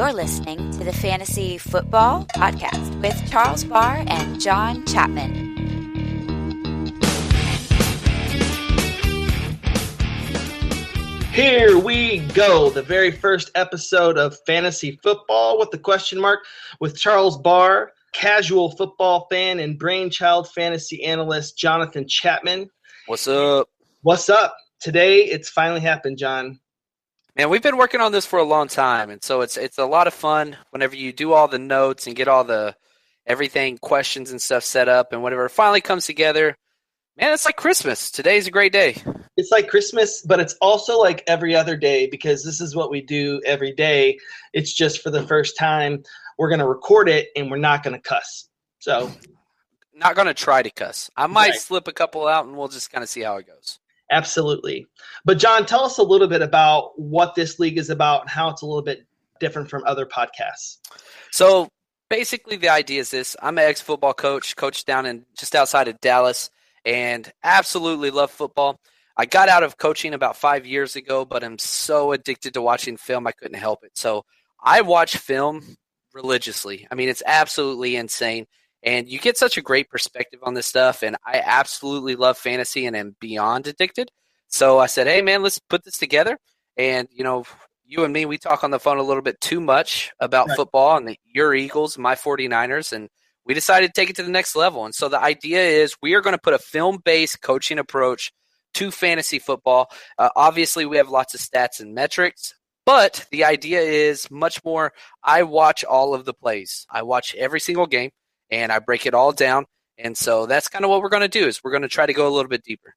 You're listening to the Fantasy Football Podcast with Charles Barr and John Chapman. Here we go, the very first episode of Fantasy Football with the question mark with Charles Barr, casual football fan and brainchild fantasy analyst Jonathan Chapman. What's up? What's up? Today it's finally happened, John. Man, we've been working on this for a long time, and so it's a lot of fun whenever you do all the notes and get all the everything, questions and stuff set up, and whenever it finally comes together, man, it's like Christmas. Today's a great day. It's like Christmas, but it's also like every other day because this is what we do every day. It's just for the first time we're going to record it and we're not going to cuss. So, not going to try to cuss. I might slip a couple out and we'll just kind of see how it goes. Absolutely. But John, tell us a little bit about what this league is about and how it's a little bit different from other podcasts. So basically the idea is this. I'm an ex-football coach down in just outside of Dallas, and absolutely love football. I got out of coaching about 5 years ago, but I'm so addicted to watching film I couldn't help it. So I watch film religiously. I mean, it's absolutely insane. And you get such a great perspective on this stuff, and I absolutely love fantasy and am beyond addicted. So I said, hey, man, let's put this together. And, you know, you and me, we talk on the phone a little bit too much about football and your Eagles, my 49ers, and we decided to take it to the next level. And so the idea is we are going to put a film-based coaching approach to fantasy football. Obviously, we have lots of stats and metrics, but the idea is much more I watch all of the plays. I watch every single game. And I break it all down. And so that's kind of what we're going to do is we're going to try to go a little bit deeper.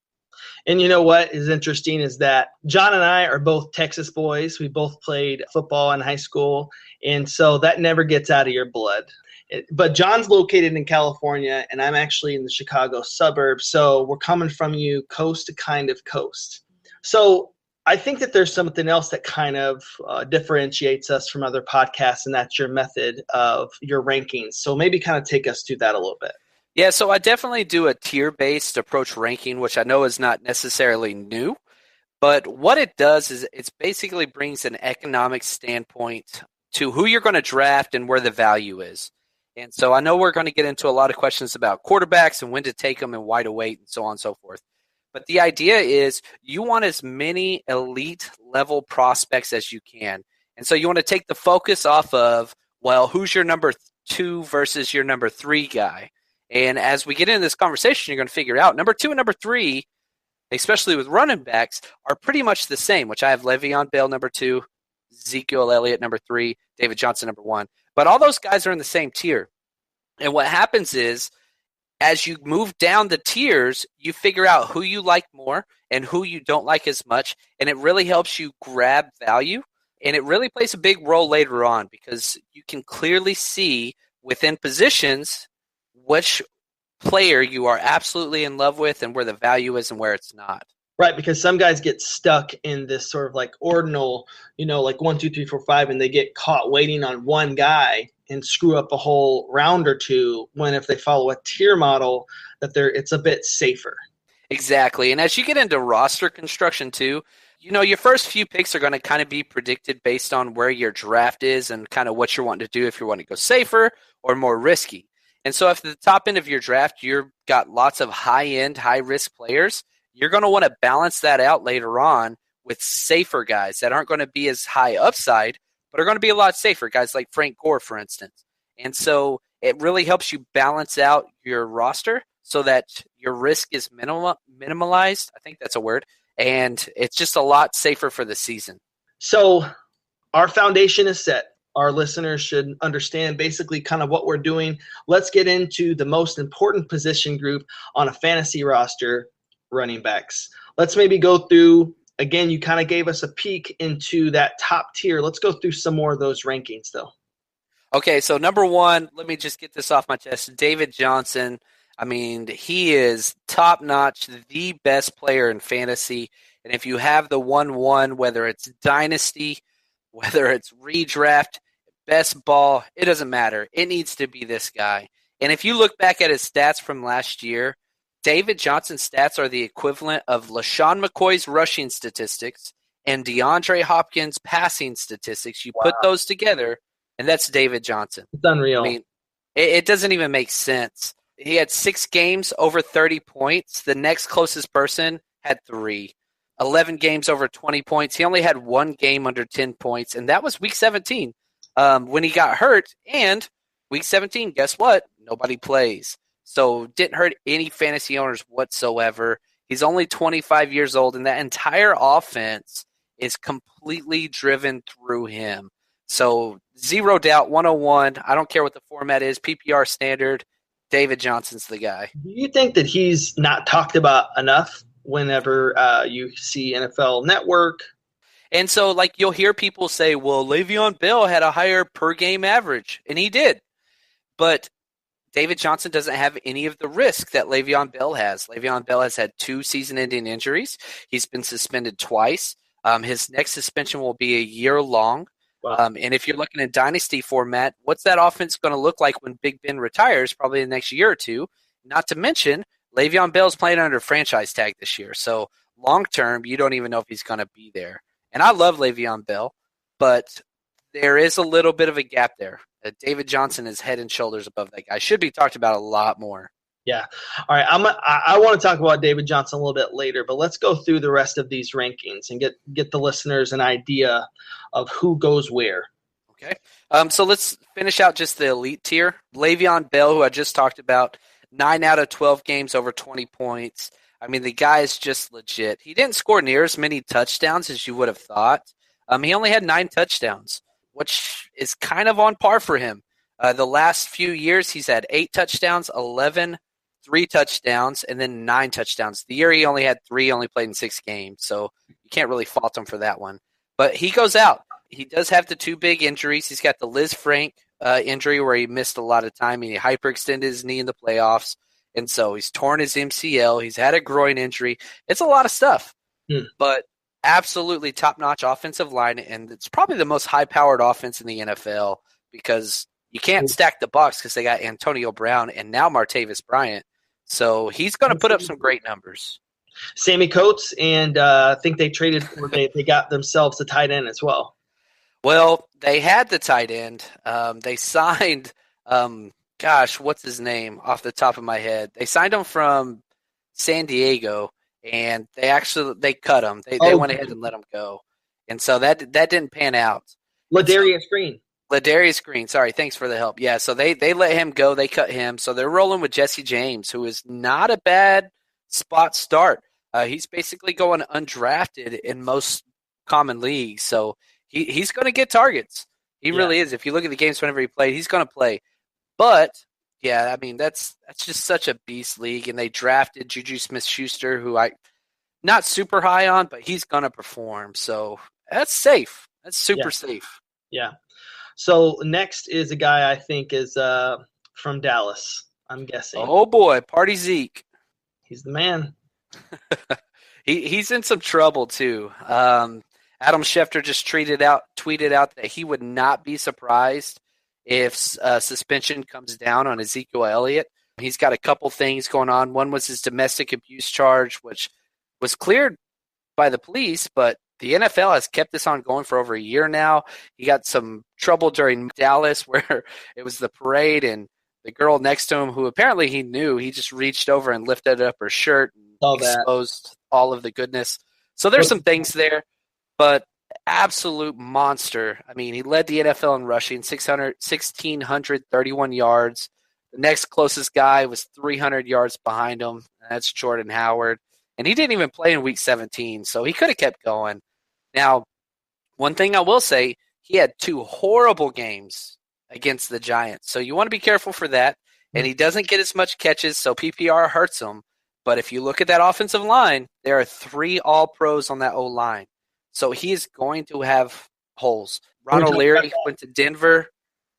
And you know what is interesting is that John and I are both Texas boys. We both played football in high school. And so that never gets out of your blood. But John's located in California, and I'm actually in the Chicago suburbs. So we're coming from you coast to kind of coast. So I think that there's something else that kind of differentiates us from other podcasts, and that's your method of your rankings. So maybe kind of take us through that a little bit. Yeah, so I definitely do a tier-based approach ranking, which I know is not necessarily new. But what it does is it basically brings an economic standpoint to who you're going to draft and where the value is. And so I know we're going to get into a lot of questions about quarterbacks and when to take them and why to wait and so on and so forth. But the idea is you want as many elite level prospects as you can. And so you want to take the focus off of, well, who's your number 2 versus your number 3 guy? And as we get into this conversation, you're going to figure out number 2 and number 3, especially with running backs, are pretty much the same, which I have Le'Veon Bell number 2, Ezekiel Elliott number 3, David Johnson number 1. But all those guys are in the same tier. And what happens is, as you move down the tiers, you figure out who you like more and who you don't like as much, and it really helps you grab value, and it really plays a big role later on because you can clearly see within positions which player you are absolutely in love with and where the value is and where it's not. Right, because some guys get stuck in this sort of like ordinal, you know, like 1, 2, 3, 4, 5, and they get caught waiting on one guy and screw up a whole round or two, when if they follow a tier model, that it's a bit safer. Exactly. And as you get into roster construction too, you know, your first few picks are going to kind of be predicted based on where your draft is and kind of what you're wanting to do, if you're wanting to go safer or more risky. And so if at the top end of your draft, you've got lots of high-end, high-risk players, you're going to want to balance that out later on with safer guys that aren't going to be as high upside, but are going to be a lot safer, guys like Frank Gore, for instance. And so it really helps you balance out your roster so that your risk is minimalized. I think that's a word. And it's just a lot safer for the season. So our foundation is set. Our listeners should understand basically kind of what we're doing. Let's get into the most important position group on a fantasy roster, running backs. Let's maybe go through. Again, you kind of gave us a peek into that top tier. Let's go through some more of those rankings, though. Okay, so number 1, let me just get this off my chest. David Johnson, I mean, he is top-notch, the best player in fantasy. And if you have the 1-1, whether it's dynasty, whether it's redraft, best ball, it doesn't matter. It needs to be this guy. And if you look back at his stats from last year, David Johnson's stats are the equivalent of LaShawn McCoy's rushing statistics and DeAndre Hopkins' passing statistics. You put those together, and that's David Johnson. It's unreal. I mean, it doesn't even make sense. He had 6 games over 30 points. The next closest person had 3. 11 games over 20 points. He only had 1 game under 10 points, and that was week 17 when he got hurt. And week 17, guess what? Nobody plays. So didn't hurt any fantasy owners whatsoever. He's only 25 years old, and that entire offense is completely driven through him. So zero doubt, 101. I don't care what the format is, PPR standard. David Johnson's the guy. Do you think that he's not talked about enough whenever you see NFL Network? And so, like, you'll hear people say, well, Le'Veon Bell had a higher per-game average, and he did. But David Johnson doesn't have any of the risk that Le'Veon Bell has. Le'Veon Bell has had 2 season-ending injuries. He's been suspended twice. His next suspension will be a year long. Wow. And if you're looking at dynasty format, what's that offense going to look like when Big Ben retires, probably in the next year or two? Not to mention, Le'Veon Bell's playing under franchise tag this year. So long-term, you don't even know if he's going to be there. And I love Le'Veon Bell, but there is a little bit of a gap there. David Johnson is head and shoulders above that guy. Should be talked about a lot more. Yeah. All right. I want to talk about David Johnson a little bit later, but let's go through the rest of these rankings and get the listeners an idea of who goes where. Okay. So let's finish out just the elite tier. Le'Veon Bell, who I just talked about, 9 out of 12 games over 20 points. I mean, the guy is just legit. He didn't score near as many touchdowns as you would have thought. He only had 9 touchdowns, which is kind of on par for him. The last few years, he's had 8 touchdowns, 11, 3 touchdowns, and then 9 touchdowns. The year he only had 3, only played in 6 games, so you can't really fault him for that one. But he goes out. He does have the 2 big injuries. He's got the Liz Frank injury where he missed a lot of time, and he hyperextended his knee in the playoffs, and so he's torn his MCL. He's had a groin injury. It's a lot of stuff, but absolutely top-notch offensive line, and it's probably the most high-powered offense in the NFL because you can't stack the box because they got Antonio Brown and now Martavis Bryant. So he's going to put up some great numbers. Sammy Coates, and I think they traded – they got themselves a tight end as well. Well, they had the tight end. They signed what's his name off the top of my head? They signed him from San Diego, and they cut him. They went ahead and let him go. And so that didn't pan out. Ladarius Green. Ladarius Green, sorry, thanks for the help. Yeah, so they let him go. They cut him. So they're rolling with Jesse James, who is not a bad spot start. He's basically going undrafted in most common leagues. So he's going to get targets. He really is. If you look at the games whenever he played, he's going to play. But, yeah, I mean, that's just such a beast league. And they drafted Juju Smith-Schuster, who I not super high on, but he's going to perform. So that's safe. That's super safe. Yeah. So next is a guy I think is from Dallas, I'm guessing. Oh, boy, Party Zeke. He's the man. He's in some trouble, too. Adam Schefter just tweeted out that he would not be surprised if suspension comes down on Ezekiel Elliott. He's got a couple things going on. One was his domestic abuse charge, which was cleared by the police, but the NFL has kept this on going for over a year now. He got some trouble during Dallas where it was the parade, and the girl next to him, who apparently he knew, he just reached over and lifted up her shirt and exposed all of the goodness. So there's some things there, but absolute monster. I mean, he led the NFL in rushing, 1,631 yards. The next closest guy was 300 yards behind him, and that's Jordan Howard. And he didn't even play in Week 17, so he could have kept going. Now, one thing I will say, he had 2 horrible games against the Giants. So you want to be careful for that. And he doesn't get as much catches, so PPR hurts him. But if you look at that offensive line, there are 3 All-Pros on that O-line. So he is going to have holes. Ron O'Leary went to Denver.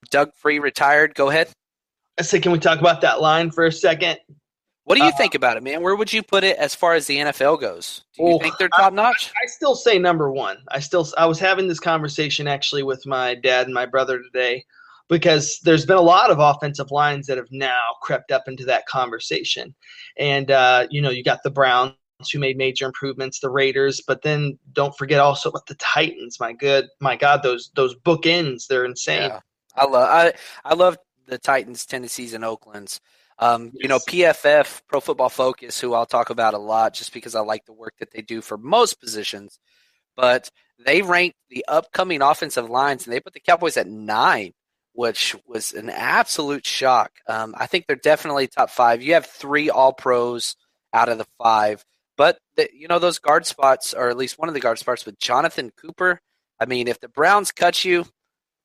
Doug Free retired. Go ahead. I said, can we talk about that line for a second? What do you think about it, man? Where would you put it as far as the NFL goes? Do you think they're top notch? I still say number 1. I was having this conversation actually with my dad and my brother today because there's been a lot of offensive lines that have now crept up into that conversation. And, you got the Browns who made major improvements, the Raiders, but then don't forget also about the Titans. My God, those bookends, they're insane. Yeah. I love the Titans, Tennessees, and Oaklands. Yes. PFF, Pro Football Focus, who I'll talk about a lot just because I like the work that they do for most positions. But they ranked the upcoming offensive lines, and they put the Cowboys at 9, which was an absolute shock. I think they're definitely top 5. You have 3 All-Pros out of the 5. But, those guard spots, or at least one of the guard spots with Jonathan Cooper, I mean, if the Browns cut you,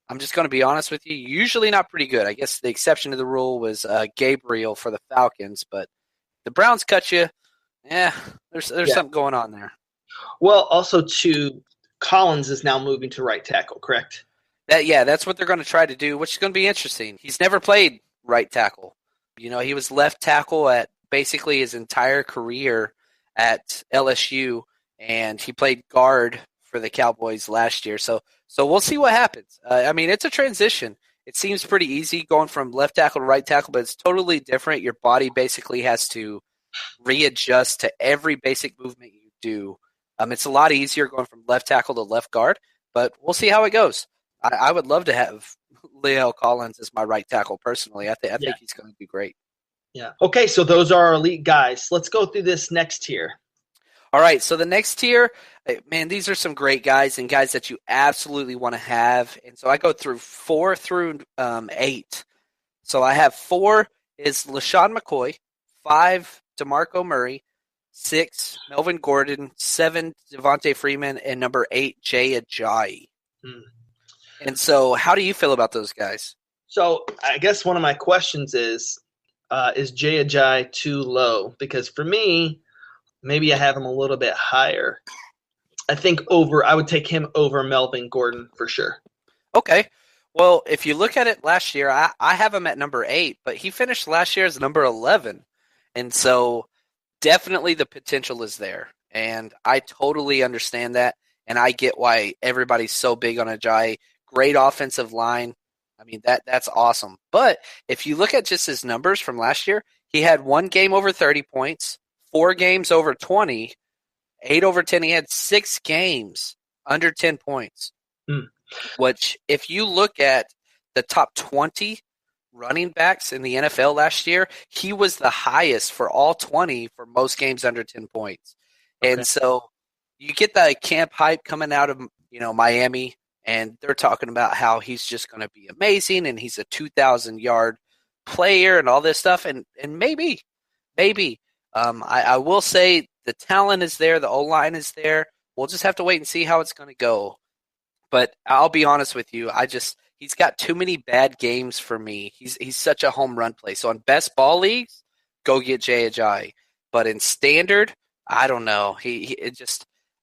I'm just going to be honest with you, usually not pretty good. I guess the exception to the rule was Gabriel for the Falcons, but the Browns cut you, there's something going on there. Well, also, too, Collins is now moving to right tackle, correct? That's what they're going to try to do, which is going to be interesting. He's never played right tackle. He was left tackle at basically his entire career at LSU, and he played guard for the Cowboys last year. So we'll see what happens. It's a transition. It seems pretty easy going from left tackle to right tackle, but it's totally different. Your body basically has to readjust to every basic movement you do. It's a lot easier going from left tackle to left guard, but we'll see how it goes. I would love to have Leo Collins as my right tackle personally. I think he's going to be great. Yeah. Okay, so those are our elite guys. Let's go through this next tier. All right, so the next tier, man, these are some great guys and guys that you absolutely want to have. And so I go through 4 through 8. So I have 4 is LaShawn McCoy, 5 DeMarco Murray, 6 Melvin Gordon, 7 Devontae Freeman, and number 8 Jay Ajayi. And so how do you feel about those guys? So I guess one of my questions is Jay Ajayi too low? Because for me, maybe I have him a little bit higher. I think I would take him over Melvin Gordon for sure. Okay. Well, if you look at it last year, I have him at number 8, but he finished last year as number 11. And so definitely the potential is there. And I totally understand that. And I get why everybody's so big on Ajayi. Great offensive line. I mean, that's awesome. But if you look at just his numbers from last year, he had 1 game over 30 points, 4 games over 20, 8 over 10. He had 6 games under 10 points, which if you look at the top 20 running backs in the NFL last year, he was the highest for all 20 for most games under 10 points. Okay. And so you get that camp hype coming out of Miami, and they're talking about how he's just going to be amazing and he's a 2,000-yard player and all this stuff. And maybe. I will say the talent is there. The O-line is there. We'll just have to wait and see how it's going to go. But I'll be honest with you. He's got too many bad games for me. He's such a home run play. So in best ball leagues, go get Jay Ajayi. But in standard, I don't know.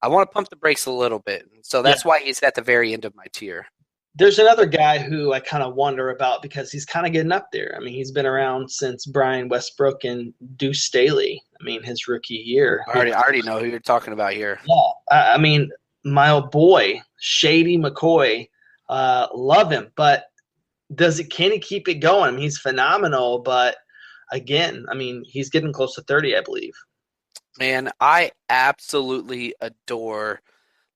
I want to pump the brakes a little bit. So that's why he's at the very end of my tier. There's another guy who I kind of wonder about because he's kind of getting up there. I mean, he's been around since Brian Westbrook and Deuce Staley. I mean, his rookie year. I already know who you're talking about here. Yeah. I mean, my old boy, Shady McCoy, love him. But can he keep it going? I mean, he's phenomenal. But, again, I mean, he's getting close to 30, I believe. Man, I absolutely adore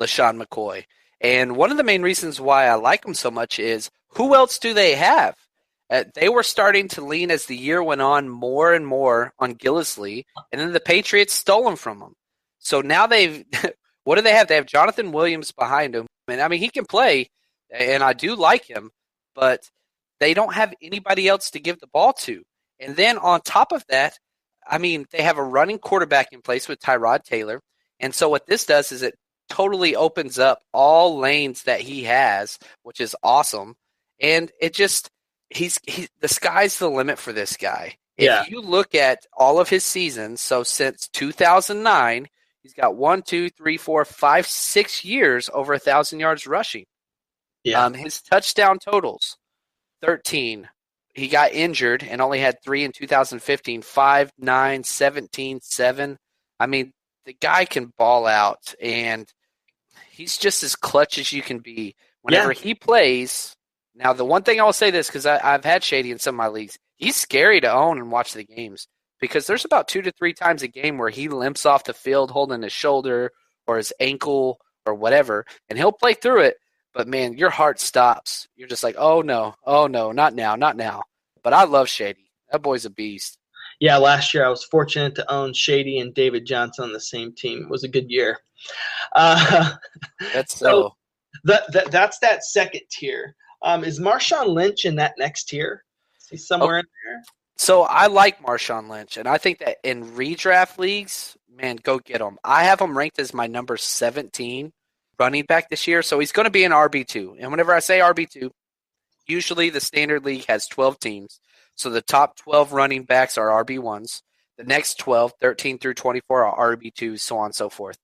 LaShawn McCoy. And one of the main reasons why I like him so much is who else do they have? They were starting to lean as the year went on more and more on Gillislee, and then the Patriots stole him from him. So now what do they have? They have Jonathan Williams behind him. And I mean, he can play, and I do like him, but they don't have anybody else to give the ball to. And then on top of that, I mean, they have a running quarterback in place with Tyrod Taylor. And so what this does is it totally opens up all lanes that he has, which is awesome. And it just the sky's the limit for this guy. If you look at all of his seasons, so since 2009, he's got 6 years over 1,000 yards rushing. Yeah. His touchdown totals, 13. He got injured and only had 3 in 2015, 5, 9, 17, 7. I mean, the guy can ball out, and he's just as clutch as you can be. Whenever he plays, now the one thing I will say this, because I've had Shady in some of my leagues, he's scary to own and watch the games because there's about 2 to 3 times a game where he limps off the field holding his shoulder or his ankle or whatever, and he'll play through it. But, man, your heart stops. You're just like, oh, no, not now, not now. But I love Shady. That boy's a beast. Yeah, last year I was fortunate to own Shady and David Johnson on the same team. It was a good year. That's so that's that second tier. Is Marshawn Lynch in that next tier? Is he somewhere in there? So I like Marshawn Lynch, and I think that in redraft leagues, man, go get him. I have him ranked as my number 17 running back this year, so he's going to be an RB2. And whenever I say RB2, usually the standard league has 12 teams. So the top 12 running backs are RB1s. The next 12, 13 through 24 are RB2s, so on and so forth.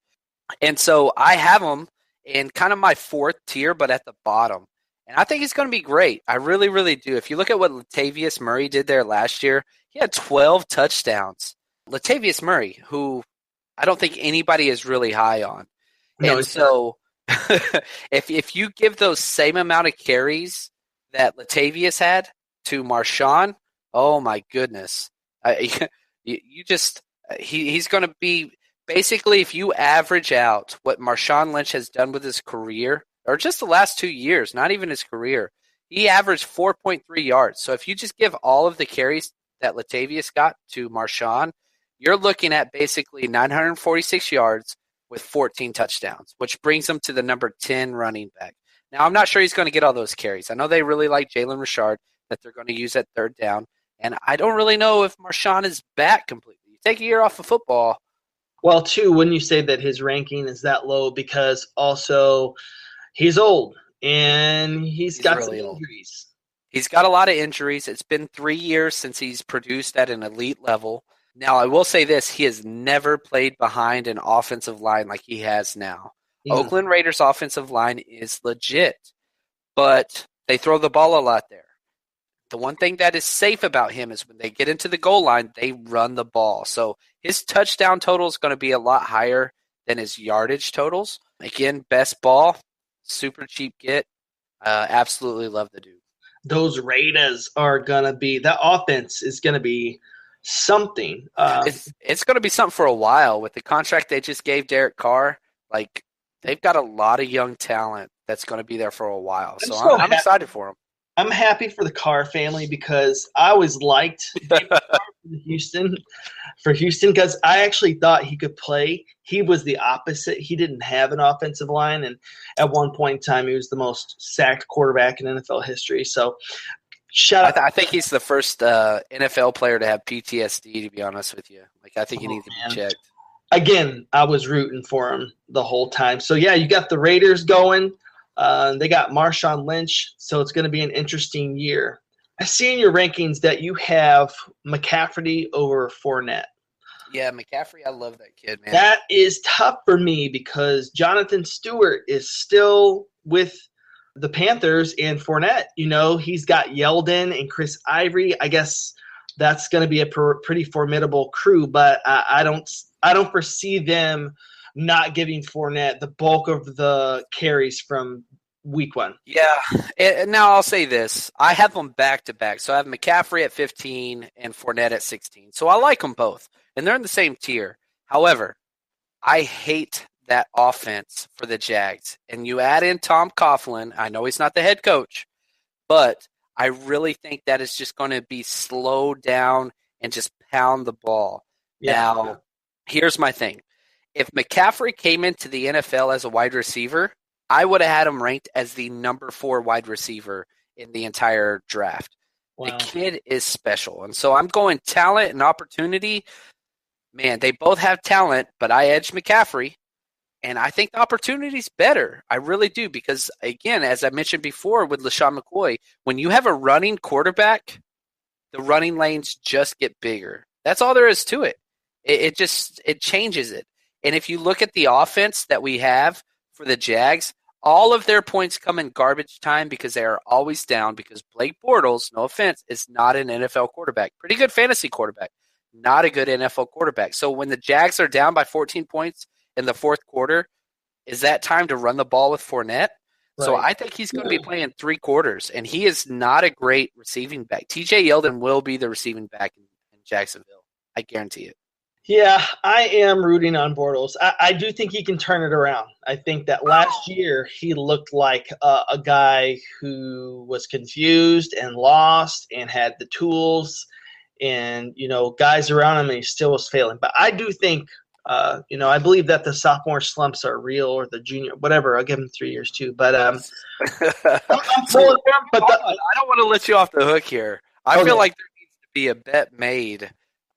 And so I have him in kind of my fourth tier, but at the bottom. And I think he's going to be great. I really, really do. If you look at what Latavius Murray did there last year, he had 12 touchdowns. Latavius Murray, who I don't think anybody is really high on. No, and so if you give those same amount of carries that Latavius had to Marshawn, oh my goodness. He's going to be basically, if you average out what Marshawn Lynch has done with his career, or just the last 2 years, not even his career, he averaged 4.3 yards. So if you just give all of the carries that Latavius got to Marshawn, you're looking at basically 946 yards with 14 touchdowns, which brings him to the number 10 running back. Now, I'm not sure he's going to get all those carries. I know they really like Jalen Richard that they're going to use at third down, and I don't really know if Marshawn is back completely. You take a year off of football. Well, too, wouldn't you say that his ranking is that low because also – he's old, and he's got really some injuries. He's got a lot of injuries. It's been 3 years since he's produced at an elite level. Now, I will say this. He has never played behind an offensive line like he has now. Yeah. Oakland Raiders' offensive line is legit, but they throw the ball a lot there. The one thing that is safe about him is when they get into the goal line, they run the ball. So his touchdown total is going to be a lot higher than his yardage totals. Again, best ball. Super cheap get. Absolutely love the dude. Those Raiders are going to be – that offense is going to be something. It's going to be something for a while. With the contract they just gave Derek Carr, like they've got a lot of young talent that's going to be there for a while. So I'm excited for them. I'm happy for the Carr family because I always liked David Carr for Houston because I actually thought he could play. He was the opposite. He didn't have an offensive line, and at one point in time, he was the most sacked quarterback in NFL history. So, shout out. I think he's the first NFL player to have PTSD, to be honest with you. Like, I think he needs to be checked. Again, I was rooting for him the whole time. So, yeah, you got the Raiders going. They got Marshawn Lynch, so it's going to be an interesting year. I see in your rankings that you have McCaffrey over Fournette. Yeah, McCaffrey, I love that kid, man. That is tough for me because Jonathan Stewart is still with the Panthers, and Fournette, he's got Yeldon and Chris Ivory. I guess that's going to be a pretty formidable crew, but I don't foresee them not giving Fournette the bulk of the carries from week one. Yeah. And now I'll say this. I have them back-to-back. So I have McCaffrey at 15 and Fournette at 16. So I like them both. And they're in the same tier. However, I hate that offense for the Jags. And you add in Tom Coughlin. I know he's not the head coach, but I really think that is just going to be slowed down and just pound the ball. Yeah. Now, here's my thing. If McCaffrey came into the NFL as a wide receiver, I would have had him ranked as the number 4 wide receiver in the entire draft. Wow. The kid is special. And so I'm going talent and opportunity. Man, they both have talent, but I edge McCaffrey. And I think the opportunity's better. I really do because, again, as I mentioned before with LaShawn McCoy, when you have a running quarterback, the running lanes just get bigger. That's all there is to it. It changes it. And if you look at the offense that we have for the Jags, all of their points come in garbage time because they are always down because Blake Bortles, no offense, is not an NFL quarterback. Pretty good fantasy quarterback, not a good NFL quarterback. So when the Jags are down by 14 points in the fourth quarter, is that time to run the ball with Fournette? Right. So I think he's going to be playing 3 quarters, and he is not a great receiving back. TJ Yeldon will be the receiving back in Jacksonville. I guarantee it. Yeah, I am rooting on Bortles. I do think he can turn it around. I think that last year he looked like a guy who was confused and lost and had the tools and, guys around him, and he still was failing. But I do think, I believe that the sophomore slumps are real, or the junior, whatever. I'll give him 3 years too. But I'm pulling him. But I don't want to let you off the hook here. I feel like there needs to be a bet made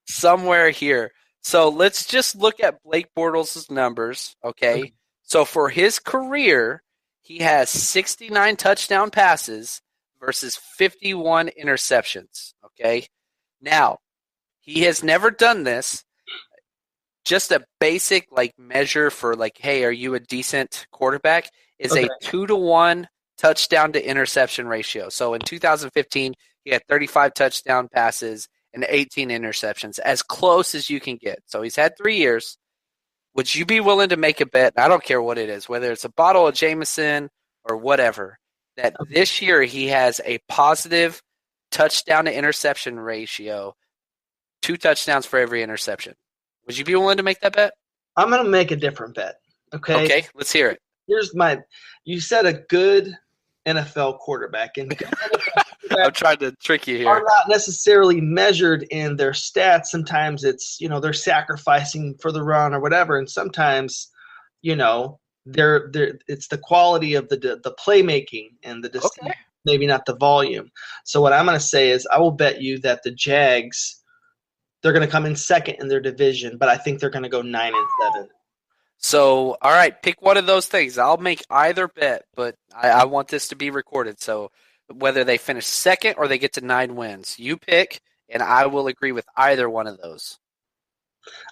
somewhere here. So let's just look at Blake Bortles' numbers, okay? So for his career, he has 69 touchdown passes versus 51 interceptions, okay? Now, he has never done this. Just a basic measure for hey, are you a decent quarterback? Is a 2-to-1 touchdown to interception ratio. So in 2015, he had 35 touchdown passes and 18 interceptions, as close as you can get. So he's had 3 years. Would you be willing to make a bet? I don't care what it is, whether it's a bottle of Jameson or whatever, that this year he has a positive touchdown to interception ratio, 2 touchdowns for every interception. Would you be willing to make that bet? I'm going to make a different bet. Okay. Okay, let's hear it. You said a good NFL quarterback, and I'm trying to trick you here. Are not necessarily measured in their stats. Sometimes it's, they're sacrificing for the run or whatever, and sometimes, they're it's the quality of the playmaking and the maybe not the volume. So what I'm going to say is I will bet you that the Jags, they're going to come in second in their division, but I think they're going to go 9-7. So, all right, pick one of those things. I'll make either bet, but I want this to be recorded. So whether they finish second or they get to 9 wins, you pick, and I will agree with either one of those.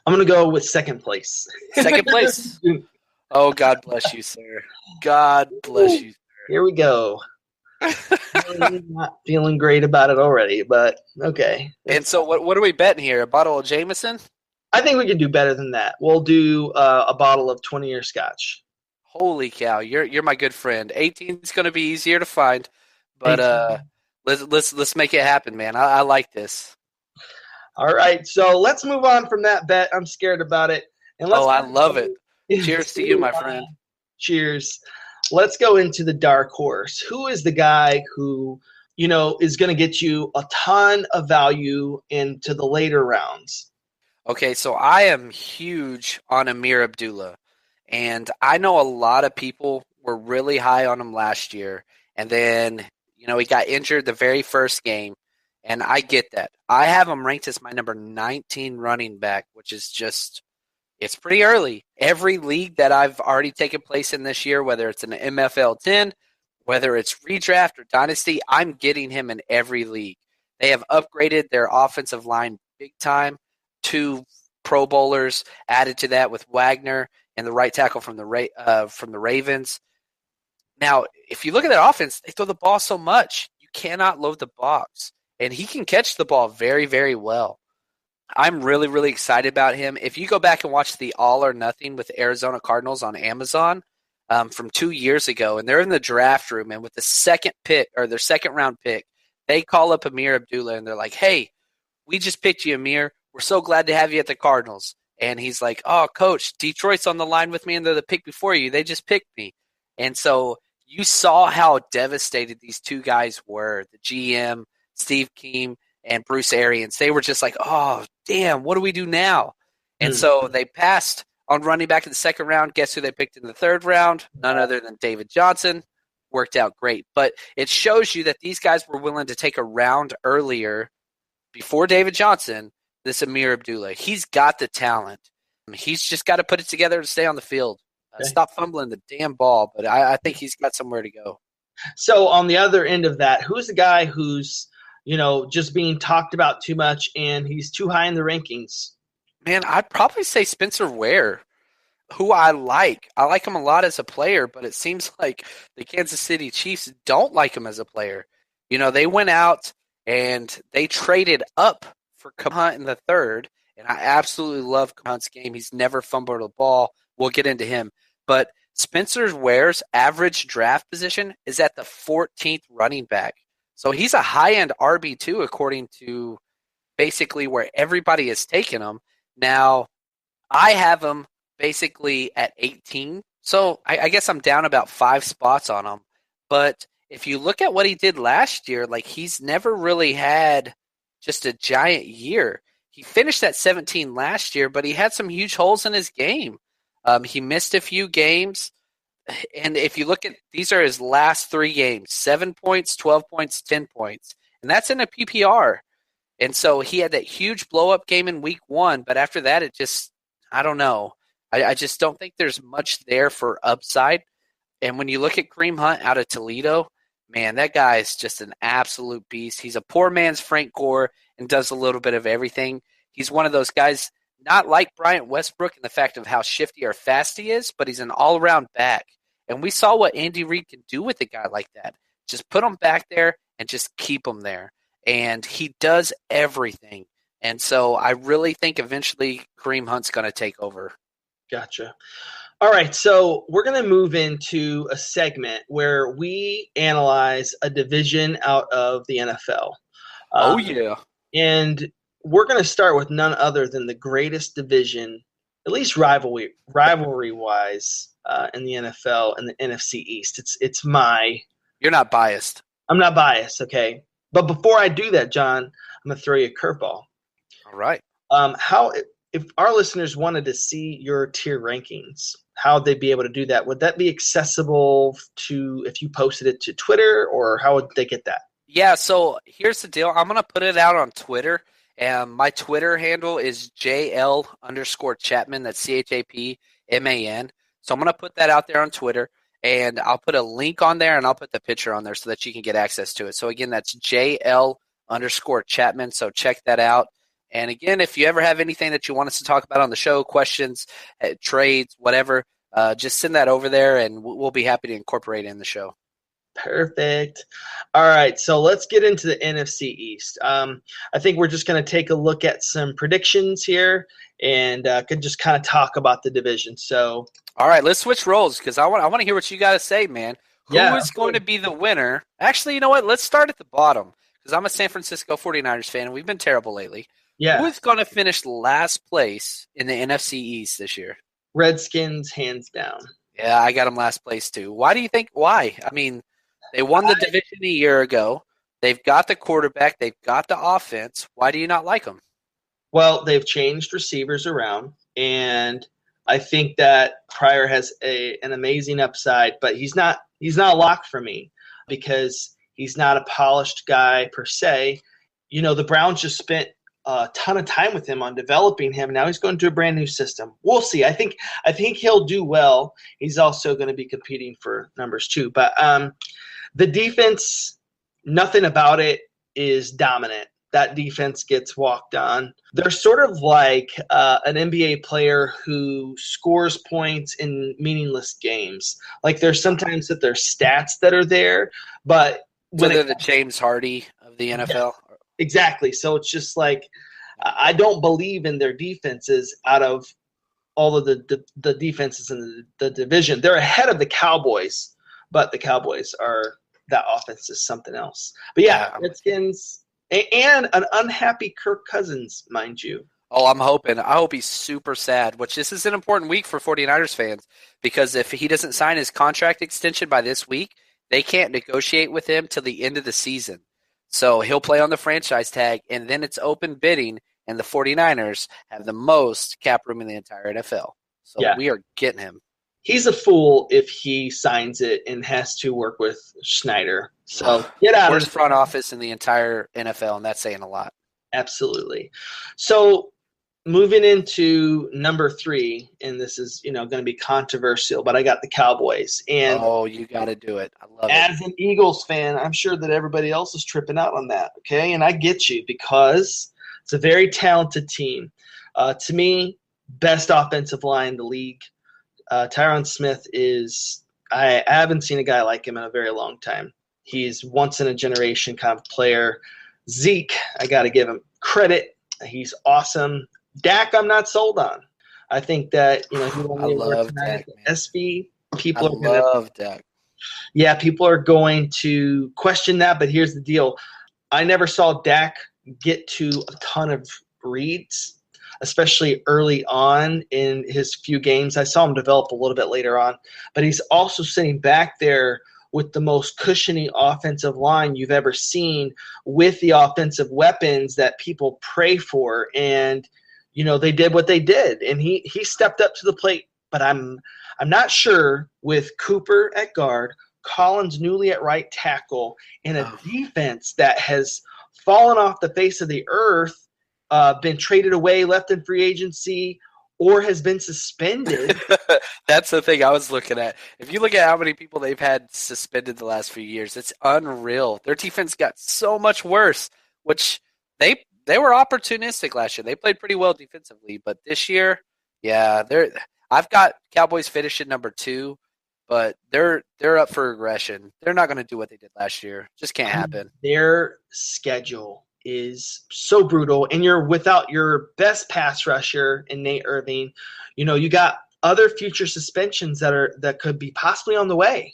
I'm going to go with second place. Second place? Oh, God bless you, sir. God bless you, sir. Here we go. Really not feeling great about it already, but okay. And so what are we betting here? A bottle of Jameson? I think we can do better than that. We'll do a bottle of 20-year scotch. Holy cow, you're my good friend. 18 is going to be easier to find, but let's make it happen, man. I like this. All right, so let's move on from that bet. I'm scared about it. And I love it. Cheers to you, my friend. Cheers. Let's go into the dark horse. Who is the guy who, is going to get you a ton of value into the later rounds? Okay, so I am huge on Amir Abdullah, and I know a lot of people were really high on him last year, and then, he got injured the very first game, and I get that. I have him ranked as my number 19 running back, which is just, it's pretty early. Every league that I've already taken place in this year, whether it's an MFL 10, whether it's redraft or dynasty, I'm getting him in every league. They have upgraded their offensive line big time. 2 Pro Bowlers added to that with Wagner and the right tackle from the Ravens. Now, if you look at that offense, they throw the ball so much. You cannot load the box. And he can catch the ball very, very well. I'm really, really excited about him. If you go back and watch the All or Nothing with the Arizona Cardinals on Amazon from 2 years ago, and they're in the draft room, and with the second pick or their second round pick, they call up Amir Abdullah, and they're like, "Hey, we just picked you, Amir. We're so glad to have you at the Cardinals." And he's like, "Oh, coach, Detroit's on the line with me, and they're the pick before you. They just picked me." And so you saw how devastated these 2 guys were, the GM, Steve Keem, and Bruce Arians. They were just like, "Oh, damn, what do we do now?" And so they passed on running back in the second round. Guess who they picked in the third round? None other than David Johnson. Worked out great. But it shows you that these guys were willing to take a round earlier before David Johnson, this Amir Abdullah. He's got the talent. He's just got to put it together to stay on the field. Stop fumbling the damn ball, but I think he's got somewhere to go. So on the other end of that, who's the guy who's, just being talked about too much and he's too high in the rankings? Man, I'd probably say Spencer Ware, who I like. I like him a lot as a player, but it seems like the Kansas City Chiefs don't like him as a player. They went out and they traded up for Kareem Hunt in the third, and I absolutely love Kareem Hunt's game. He's never fumbled a ball. We'll get into him. But Spencer Ware's average draft position is at the 14th running back. So he's a high-end RB2 according to basically where everybody has taken him. Now, I have him basically at 18. So I guess I'm down about 5 spots on him. But if you look at what he did last year, like he's never really had just a giant year. He finished at 17 last year, but he had some huge holes in his game. He missed a few games. And if you look at these are his last 3 games, 7 points, 12 points, 10 points. And that's in a PPR. And so he had that huge blow up game in week 1, but after that, it just, I don't know. I just don't think there's much there for upside. And when you look at Kareem Hunt out of Toledo, man, that guy is just an absolute beast. He's a poor man's Frank Gore and does a little bit of everything. He's one of those guys, not like Bryant Westbrook in the fact of how shifty or fast he is, but he's an all-around back. And we saw what Andy Reid can do with a guy like that. Just put him back there and just keep him there. And he does everything. And so I really think eventually Kareem Hunt's going to take over. Gotcha. All right, so we're going to move into a segment where we analyze a division out of the NFL. Oh, yeah. And we're going to start with none other than the greatest division, at least rivalry-wise, in the NFL and the NFC East. It's my – You're not biased. I'm not biased, okay? But before I do that, John, I'm going to throw you a curveball. All right. If our listeners wanted to see your tier rankings, how would they be able to do that? Would that be accessible to if you posted it to Twitter, or how would they get that? Yeah, so here's the deal. I'm going to put it out on Twitter, and my Twitter handle is JL_Chapman. That's CHAPMAN. So I'm going to put that out there on Twitter, and I'll put a link on there, and I'll put the picture on there so that you can get access to it. So, again, that's JL_Chapman. So check that out. And again, if you ever have anything that you want us to talk about on the show, questions, trades, whatever, just send that over there, and we'll be happy to incorporate it in the show. Perfect. All right, so let's get into the NFC East. I think we're just going to take a look at some predictions here and could just kind of talk about the division. So, all right, let's switch roles because I want to hear what you got to say, man. Who is going to be the winner? Actually, you know what? Let's start at the bottom because I'm a San Francisco 49ers fan, and we've been terrible lately. Yeah. Who is going to finish last place in the NFC East this year? Redskins, hands down. Yeah, I got them last place too. Why do you think? Why? I mean, they won the division a year ago. They've got the quarterback. They've got the offense. Why do you not like them? Well, they've changed receivers around, and I think that Pryor has an amazing upside, but he's not locked for me because he's not a polished guy per se. You know, the Browns just spent a ton of time with him on developing him. Now he's going to a brand new system. We'll see. I think he'll do well. He's also going to be competing for numbers too. But the defense, nothing about it is dominant. That defense gets walked on. They're sort of like an NBA player who scores points in meaningless games. Like there's sometimes that there's stats that are there, but when they're the James Harden of the NFL. Yeah. Exactly. So it's just like I don't believe in their defenses out of all of the defenses in the division. They're ahead of the Cowboys, but the Cowboys that offense is something else. But yeah, Redskins and an unhappy Kirk Cousins, mind you. Oh, I'm hoping. I hope he's super sad, which this is an important week for 49ers fans because if he doesn't sign his contract extension by this week, they can't negotiate with him till the end of the season. So he'll play on the franchise tag, and then it's open bidding, and the 49ers have the most cap room in the entire NFL. So we are getting him. He's a fool if he signs it and has to work with Schneider. So get out of worst front office in the entire NFL, and that's saying a lot. Absolutely. So moving into number 3, and this is going to be controversial, but I got the Cowboys. And you got to do it. I love it. As an Eagles fan, I'm sure that everybody else is tripping out on that. Okay, and I get you because it's a very talented team. To me, best offensive line in the league. Tyron Smith is. I haven't seen a guy like him in a very long time. He's once in a generation kind of player. Zeke, I got to give him credit. He's awesome. Dak, I'm not sold on. I think that he only works at SV. People love Dak. Yeah, people are going to question that, but here's the deal: I never saw Dak get to a ton of reads. especially early on in his few games. I saw him develop a little bit later on, but he's also sitting back there with the most cushiony offensive line you've ever seen, with the offensive weapons that people pray for. And, they did what they did, and he stepped up to the plate. But I'm not sure, with Cooper at guard, Collins newly at right tackle, and a defense that has fallen off the face of the earth, been traded away, left in free agency, or has been suspended. That's the thing I was looking at. If you look at how many people they've had suspended the last few years, it's unreal. Their defense got so much worse, which they were opportunistic last year. They played pretty well defensively, but this year, yeah, I've got Cowboys finishing number 2, but they're up for regression. They're not going to do what they did last year. Just can't happen. Their schedule is so brutal, and you're without your best pass rusher in Nate Irving. You got other future suspensions that could be possibly on the way.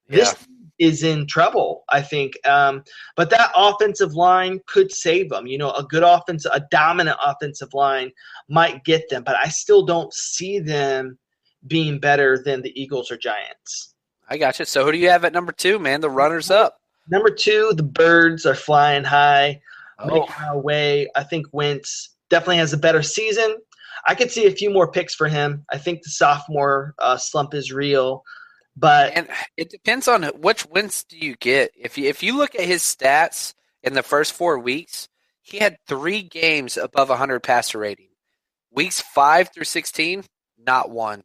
Yeah. This is in trouble, I think. But that offensive line could save them. A dominant offensive line might get them, but I still don't see them being better than the Eagles or Giants. I got you. So who do you have at number 2, man? The runners up. Number 2, the birds are flying high. Making our way. I think Wentz definitely has a better season. I could see a few more picks for him. I think the sophomore slump is real, but it depends on which Wentz do you get. If you look at his stats in the first 4 weeks, he had 3 games above 100 passer rating. Weeks 5 through 16, not one.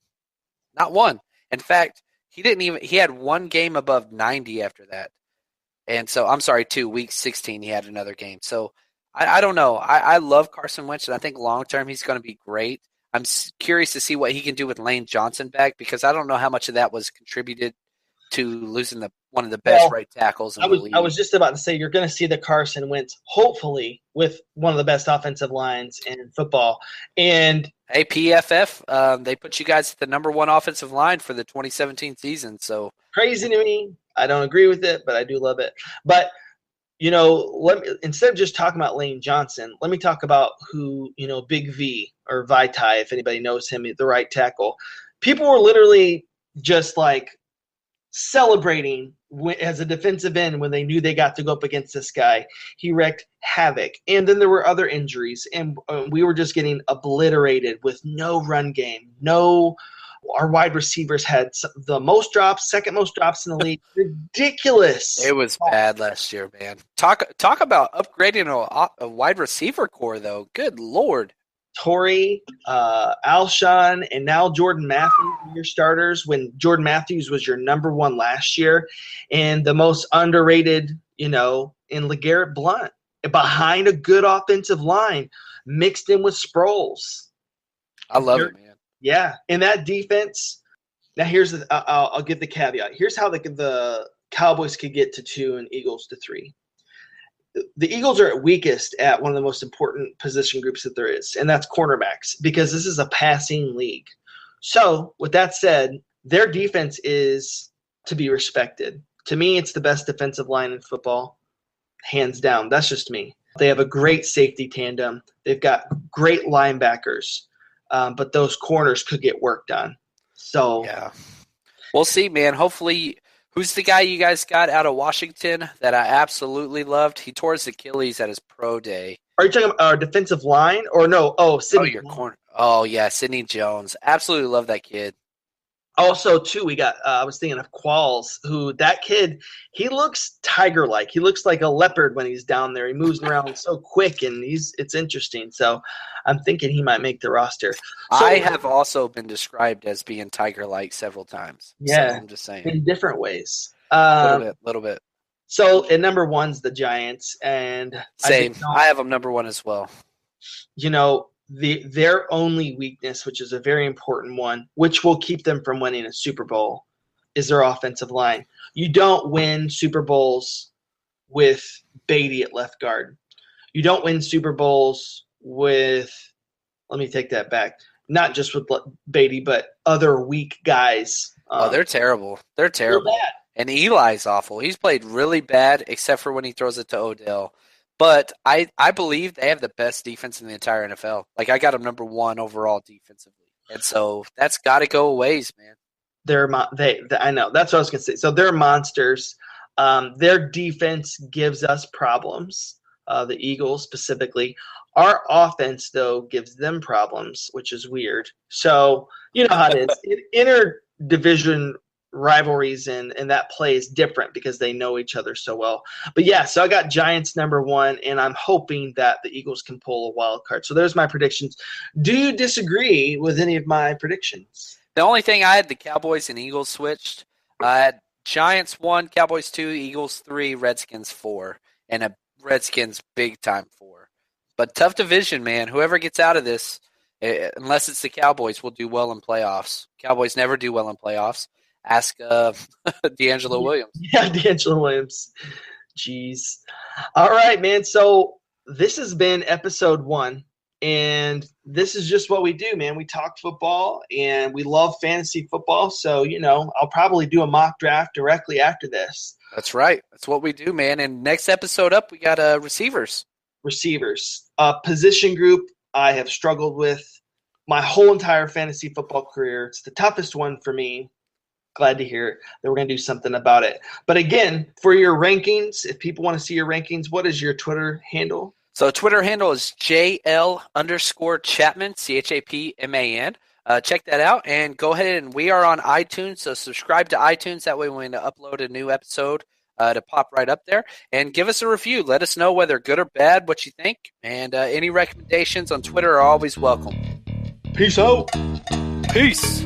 In fact, he had 1 game above 90 after that. And so, I'm sorry, 2 weeks 16, he had another game. So, I don't know. I love Carson Wentz, and I think long-term he's going to be great. I'm curious to see what he can do with Lane Johnson back, because I don't know how much of that was contributed to losing one of the best right tackles in the league. I was just about to say, you're going to see the Carson Wentz, hopefully, with one of the best offensive lines in football. And hey, PFF, they put you guys at the number 1 offensive line for the 2017 season. So crazy to me. I don't agree with it, but I do love it. But, instead of just talking about Lane Johnson, let me talk about who, Big V, or Vitae, if anybody knows him, the right tackle. People were literally just like celebrating as a defensive end when they knew they got to go up against this guy. He wreaked havoc. And then there were other injuries, and we were just getting obliterated with no run game, our wide receivers had the most drops, second most drops in the league. Ridiculous. It was bad last year, man. Talk about upgrading a wide receiver core, though. Good Lord. Torrey, Alshon, and now Jordan Matthews are your starters, when Jordan Matthews was your number 1 last year, and the most underrated, in LeGarrette Blount, behind a good offensive line, mixed in with Sproles. I love it, man. Yeah, and that defense. Now here's I'll give the caveat. Here's how the Cowboys could get to 2 and Eagles to 3. The Eagles are at weakest at one of the most important position groups that there is, and that's cornerbacks, because this is a passing league. So with that said, their defense is to be respected. To me, it's the best defensive line in football, hands down. That's just me. They have a great safety tandem. They've got great linebackers. But those corners could get work done. So yeah, we'll see, man. Hopefully, who's the guy you guys got out of Washington that I absolutely loved? He tore his Achilles at his pro day. Are you talking about our defensive line or no? Oh, Sidney. Oh, your corner. Oh yeah, Sidney Jones. Absolutely love that kid. Also, too, we got I was thinking of Qualls, who that kid, he looks tiger-like. He looks like a leopard when he's down there. He moves around so quick, and it's interesting. So I'm thinking he might make the roster. So, I have also been described as being tiger-like several times. Yeah, so I'm just saying. In different ways. Little bit. So at number 1's the Giants, and same. I have them number 1 as well. Their only weakness, which is a very important one, which will keep them from winning a Super Bowl, is their offensive line. You don't win Super Bowls with Beatty at left guard. You don't win Super Bowls with – let me take that back. Not just with Beatty, but other weak guys. They're terrible. They're terrible. And Eli's awful. He's played really bad except for when he throws it to Odell. But I believe they have the best defense in the entire NFL. Like, I got them number 1 overall defensively. And so that's got to go a ways, man. I know. That's what I was going to say. So they're monsters. Their defense gives us problems, the Eagles specifically. Our offense, though, gives them problems, which is weird. So you know how it is. Inter-division rivalries and that play is different because they know each other so well. But yeah, so I got Giants number 1, and I'm hoping that the Eagles can pull a wild card. So there's my predictions. Do you disagree with any of my predictions? The only thing I had the Cowboys and Eagles switched. I had Giants 1, Cowboys 2, Eagles 3, Redskins 4, and a Redskins big time 4. But tough division, man. Whoever gets out of this, unless it's the Cowboys, will do well in playoffs. Cowboys never do well in playoffs. Ask D'Angelo Williams. Yeah, D'Angelo Williams. Jeez. All right, man. So this has been episode 1. And this is just what we do, man. We talk football, and we love fantasy football. So, I'll probably do a mock draft directly after this. That's right. That's what we do, man. And next episode up, we got receivers. Position group I have struggled with my whole entire fantasy football career. It's the toughest one for me. Glad to hear that we're going to do something about it. But again, for your rankings, if people want to see your rankings, what is your Twitter handle? So Twitter handle is JL_Chapman, CHAPMAN. Check that out and go ahead, and we are on iTunes. So subscribe to iTunes. That way when we upload a new episode to pop right up there, and give us a review. Let us know whether good or bad, what you think, and any recommendations on Twitter are always welcome. Peace out. Peace.